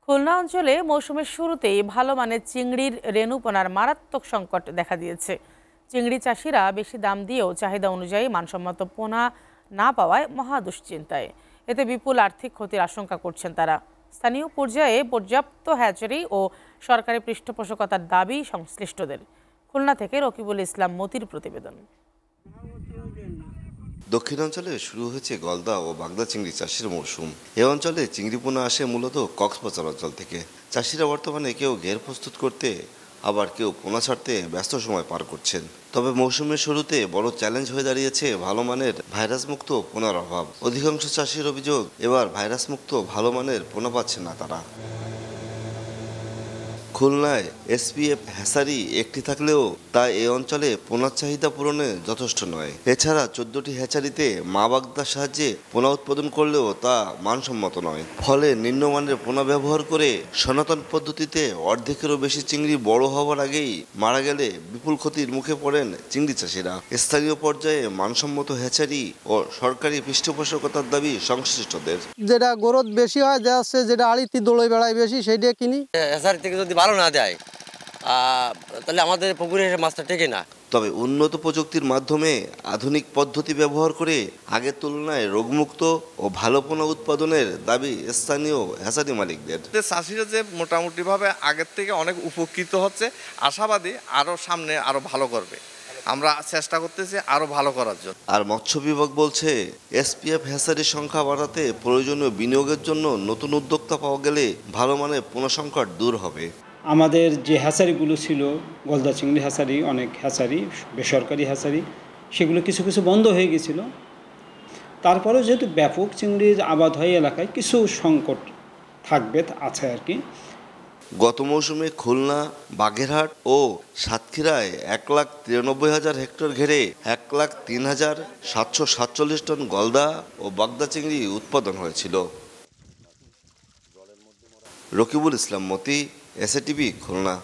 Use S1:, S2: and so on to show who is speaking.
S1: খুলনা অঞ্চলে মৌসুমের শুরুতেই ভালো মানের চিংড়ির রেণুপোনার মারাত্মক সংকট দেখা দিয়েছে। চিংড়ি চাষিরা বেশি দাম দিয়েও চাহিদা অনুযায়ী মানসম্মত পোনা না পাওয়ায় মহা দুশ্চিন্তায়। এতে বিপুল আর্থিক ক্ষতির আশঙ্কা করছেন তারা। স্থানীয় পর্যায়ে পর্যাপ্ত হ্যাচারি ও সরকারি পৃষ্ঠপোষকতার দাবি সংশ্লিষ্টদের। খুলনা থেকে রকিবুল ইসলাম মতির প্রতিবেদন।
S2: দক্ষিণাঞ্চলে শুরু হয়েছে গলদা ও বাগদা চিংড়ি চাষের মৌসুম। এ অঞ্চলে চিংড়ি পোনা আসে মূলত কক্সবাজার অঞ্চল থেকে। চাষিরা বর্তমানে কেউ ঘের প্রস্তুত করতে, আবার কেউ পোনা ছাড়তে ব্যস্ত সময় পার করছেন। তবে মৌসুমের শুরুতে বড় চ্যালেঞ্জ হয়ে দাঁড়িয়েছে ভালো মানের ভাইরাসমুক্ত পোনার অভাব। অধিকাংশ চাষির অভিযোগ, এবার ভাইরাসমুক্ত ভালো মানের পোনা পাচ্ছে না তারা। খুলনায় এসপিএফ হ্যাচারি একটি থাকলেও তা এ অঞ্চলে পোনার চাহিদা পূরণে যথেষ্ট নয়। এছাড়া 14টি হ্যাচারিতে মা বাগদার সাহায্যে পোনা উৎপাদন করলেও তা মানসম্মত নয়। ফলে নিম্নমানের পোনা ব্যবহার করে সনাতন পদ্ধতিতে অর্ধেকেরও বেশি চিংড়ি বড় হওয়ার আগেই মারা গেলে বিপুল ক্ষতির মুখে পড়েন চিংড়ি চাষিরা। স্থানীয় পর্যায়ে মানসম্মত হ্যাচারি ও সরকারি পৃষ্ঠপোষকতার দাবি সংশ্লিষ্টদের।
S3: যেটা গ্রোথ বেশি হয়, যেটা আড়িতে দোলে বেড়ায় বেশি, সেইটা কিনি।
S4: হ্যাচারি থেকে যদি ভালো না দেয় তাহলে আমাদের পুকুরে মাছটা টেকে না।
S2: তবে উন্নত প্রযুক্তির মাধ্যমে আধুনিক পদ্ধতি ব্যবহার করে আগের তুলনায় রোগমুক্ত ও ভালো পোনা উৎপাদনের দাবি স্থানীয় হ্যাচারি মালিকদের।
S5: চাষিরা যে মোটামুটিভাবে আগের থেকে অনেক উপকৃত হচ্ছে, আশাবাদী আরও সামনে আরও ভালো করবে। আমরা চেষ্টা করতেছি আরও ভালো করার জন্য।
S2: আর মৎস্য বিভাগ বলছে, এসপিএফ হ্যাচারির সংখ্যা বাড়াতে প্রয়োজনীয় বিনিয়োগের জন্য নতুন উদ্যোক্তা পাওয়া গেলে ভালো মানের পোনা সংকট দূর হবে।
S6: আমাদের যে হ্যাচারিগুলো ছিল, গলদা চিংড়ি হ্যাচারি, অনেক হ্যাচারি বেসরকারি হ্যাচারি, সেগুলো কিছু কিছু বন্ধ হয়ে গেছিল। তারপরেও যেহেতু ব্যাপক চিংড়ির আবাদ হয় এলাকায়, কিছু সংকট আছে আর কি।
S2: গত মৌসুমে খুলনা, বাগেরহাট ও সাতক্ষীরায় 1,93,000 হেক্টর ঘেরে 1,03,747 টন গলদা ও বাগদা চিংড়ি উৎপাদন হয়েছিল। রকিবুল ইসলাম মতি, এসএটিভি, খুলনা।